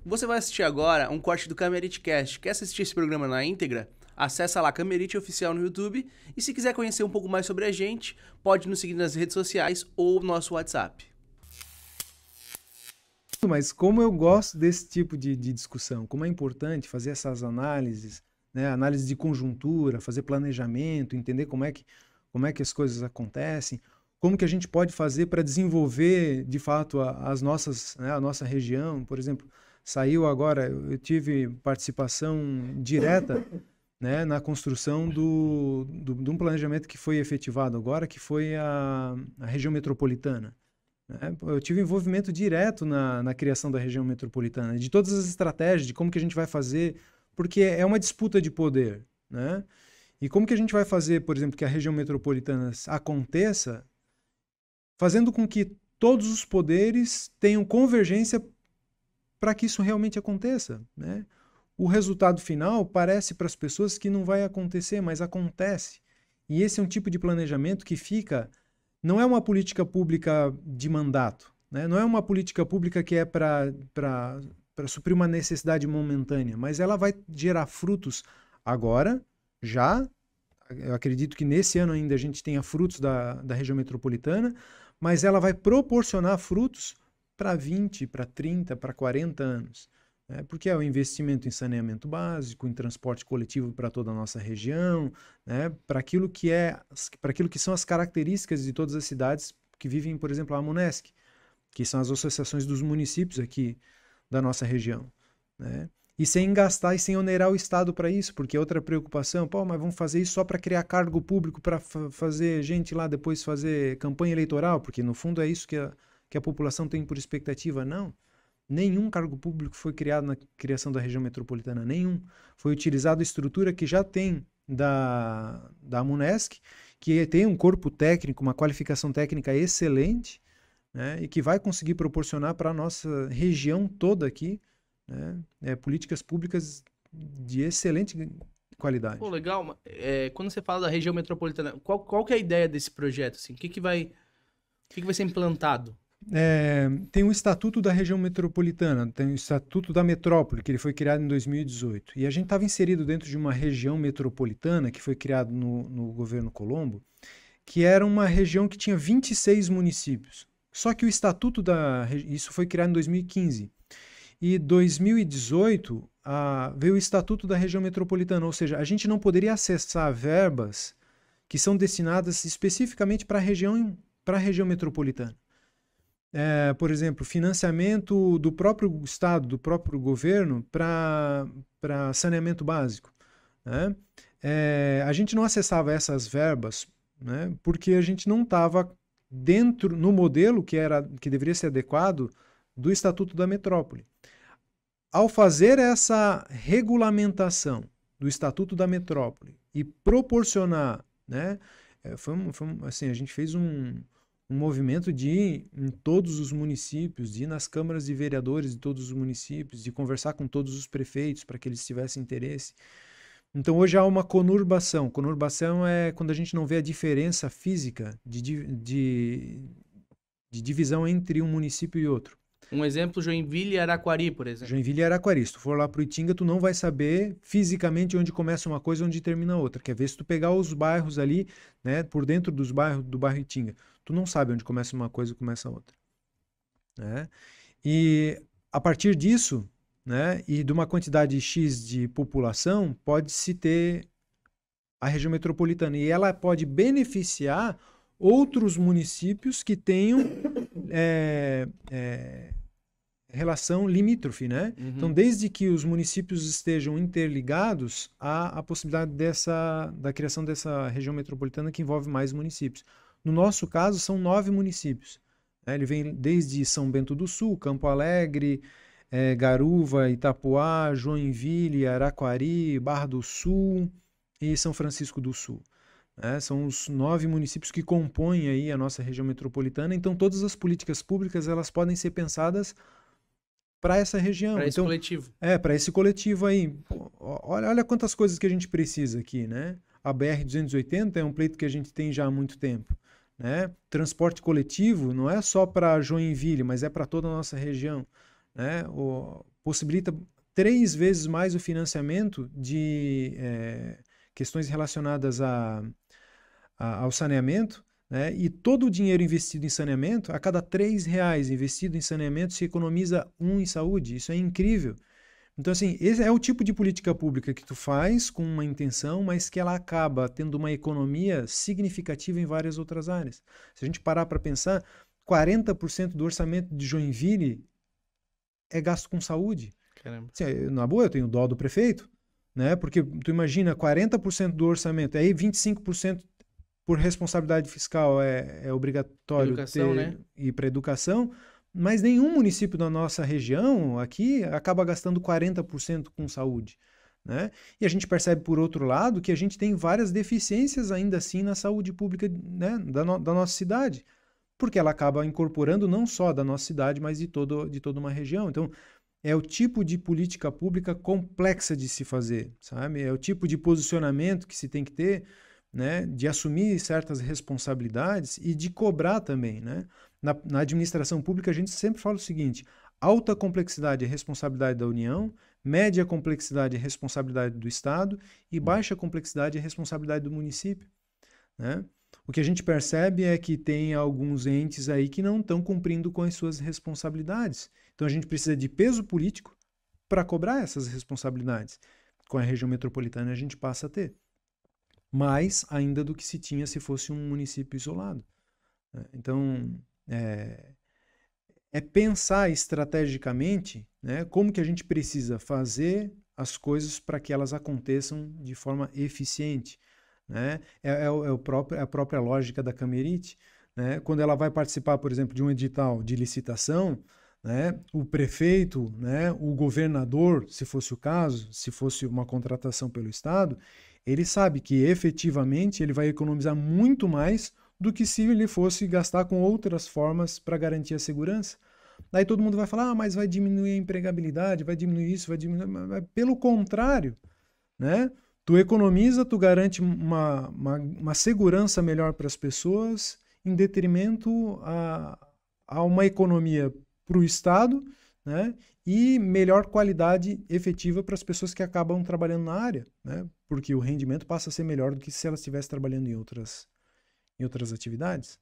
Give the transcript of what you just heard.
Você vai assistir agora um corte do Camerite Cast. Quer assistir esse programa na íntegra? Acesse lá Camerite Oficial no YouTube. E se quiser conhecer um pouco mais sobre a gente, pode nos seguir nas redes sociais ou no nosso WhatsApp. Mas como eu gosto desse tipo de discussão, como é importante fazer essas análises, né, análise de conjuntura, fazer planejamento, entender como é que as coisas acontecem, como que a gente pode fazer para desenvolver, de fato, as nossas, né, a nossa região. Por exemplo, saiu agora, eu tive participação direta, né, na construção de um planejamento que foi efetivado agora, que foi a região metropolitana. Eu tive envolvimento direto na criação da região metropolitana, de todas as estratégias, de como que a gente vai fazer, porque é uma disputa de poder, né? E como que a gente vai fazer, por exemplo, que a região metropolitana aconteça, fazendo com que todos os poderes tenham convergência para que isso realmente aconteça, né? O resultado final parece para as pessoas que não vai acontecer, mas acontece. E esse é um tipo de planejamento que fica... Não é uma política pública de mandato, né? Não é uma política pública que é para suprir uma necessidade momentânea, mas ela vai gerar frutos agora, já. Eu acredito que nesse ano ainda a gente tenha frutos da região metropolitana, mas ela vai proporcionar frutos para 20, para 30, para 40 anos. Né? Porque é o investimento em saneamento básico, em transporte coletivo para toda a nossa região, né? Para aquilo que são as características de todas as cidades que vivem, por exemplo, a Amunesc, que são as associações dos municípios aqui da nossa região, né? E sem gastar e sem onerar o Estado para isso, porque é outra preocupação, pô, mas vamos fazer isso só para criar cargo público, para fazer gente lá depois fazer campanha eleitoral, porque no fundo é isso que a população tem por expectativa. Não. Nenhum cargo público foi criado na criação da região metropolitana, nenhum. Foi utilizada a estrutura que já tem da Amunesc, que tem um corpo técnico, uma qualificação técnica excelente, né, e que vai conseguir proporcionar para a nossa região toda aqui, né, políticas públicas de excelente qualidade. Pô, legal. Quando você fala da região metropolitana, qual que é a ideia desse projeto? Assim? O que vai ser implantado? Tem o Estatuto da Região Metropolitana, tem o Estatuto da Metrópole, que ele foi criado em 2018. E a gente estava inserido dentro de uma região metropolitana, que foi criado no governo Colombo, que era uma região que tinha 26 municípios. Só que o Estatuto isso foi criado em 2015. E 2018 veio o Estatuto da Região Metropolitana, ou seja, a gente não poderia acessar verbas que são destinadas especificamente para a região metropolitana. Por exemplo, financiamento do próprio Estado, do próprio governo para saneamento básico, né? A gente não acessava essas verbas, né, porque a gente não estava dentro, no modelo que deveria ser adequado do Estatuto da Metrópole. Ao fazer essa regulamentação do Estatuto da Metrópole e proporcionar, né, assim, a gente fez um movimento de ir em todos os municípios, de ir nas câmaras de vereadores de todos os municípios, de conversar com todos os prefeitos para que eles tivessem interesse. Então hoje há uma conurbação. Conurbação é quando a gente não vê a diferença física de divisão entre um município e outro. Um exemplo, Joinville e Araquari, por exemplo. Joinville e Araquari. Se tu for lá pro Itinga, tu não vai saber fisicamente onde começa uma coisa e onde termina a outra. Quer ver, se tu pegar os bairros ali, né, por dentro do bairro Itinga, tu não sabe onde começa uma coisa e começa a outra. Né? E a partir disso, né, e de uma quantidade X de população, pode-se ter a região metropolitana. E ela pode beneficiar outros municípios que tenham relação limítrofe, né? Uhum. Então, desde que os municípios estejam interligados, há a possibilidade da criação dessa região metropolitana que envolve mais municípios. No nosso caso, são 9 municípios. Né? Ele vem desde São Bento do Sul, Campo Alegre, Garuva, Itapoá, Joinville, Araquari, Barra do Sul e São Francisco do Sul. São os 9 municípios que compõem aí a nossa região metropolitana. Então, todas as políticas públicas elas podem ser pensadas para essa região. Para esse coletivo. Para esse coletivo aí. Pô, olha quantas coisas que a gente precisa aqui, né? A BR-280 é um pleito que a gente tem já há muito tempo. Né? Transporte coletivo não é só para Joinville, mas é para toda a nossa região. Né? possibilita 3 vezes mais o financiamento de questões relacionadas ao saneamento, né? E todo o dinheiro investido em saneamento, a cada R$ 3 investido em saneamento, se economiza 1 em saúde. Isso é incrível. Então, assim, esse é o tipo de política pública que tu faz com uma intenção, mas que ela acaba tendo uma economia significativa em várias outras áreas. Se a gente parar para pensar, 40% do orçamento de Joinville é gasto com saúde. Caramba. Assim, na boa, eu tenho dó do prefeito, né? Porque tu imagina, 40% do orçamento, aí 25% por responsabilidade fiscal é obrigatório Educação, né? ir para educação, mas nenhum município da nossa região aqui acaba gastando 40% com saúde, né? E a gente percebe, por outro lado, que a gente tem várias deficiências ainda assim na saúde pública, né, da nossa cidade, porque ela acaba incorporando não só da nossa cidade, mas de toda uma região. Então, é o tipo de política pública complexa de se fazer, sabe? É o tipo de posicionamento que se tem que ter, né, de assumir certas responsabilidades e de cobrar também, né? Na administração pública, a gente sempre fala o seguinte: alta complexidade é responsabilidade da União, média complexidade é responsabilidade do Estado e baixa complexidade é responsabilidade do município, né? O que a gente percebe é que tem alguns entes aí que não estão cumprindo com as suas responsabilidades. Então a gente precisa de peso político para cobrar essas responsabilidades. Com a região metropolitana a gente passa a ter mais ainda do que se tinha se fosse um município isolado. Então, é pensar estrategicamente, né, como que a gente precisa fazer as coisas para que elas aconteçam de forma eficiente, né? É a própria lógica da Camerite, né? Quando ela vai participar, por exemplo, de um edital de licitação, né, o prefeito, né, o governador, se fosse o caso, se fosse uma contratação pelo Estado, ele sabe que efetivamente ele vai economizar muito mais do que se ele fosse gastar com outras formas para garantir a segurança. Daí todo mundo vai falar, mas vai diminuir a empregabilidade, vai diminuir isso, vai diminuir... Mas pelo contrário, né? Tu economiza, tu garante uma segurança melhor para as pessoas em detrimento a uma economia para o Estado, né? E melhor qualidade efetiva para as pessoas que acabam trabalhando na área, né? Porque o rendimento passa a ser melhor do que se elas estivessem trabalhando em outras atividades.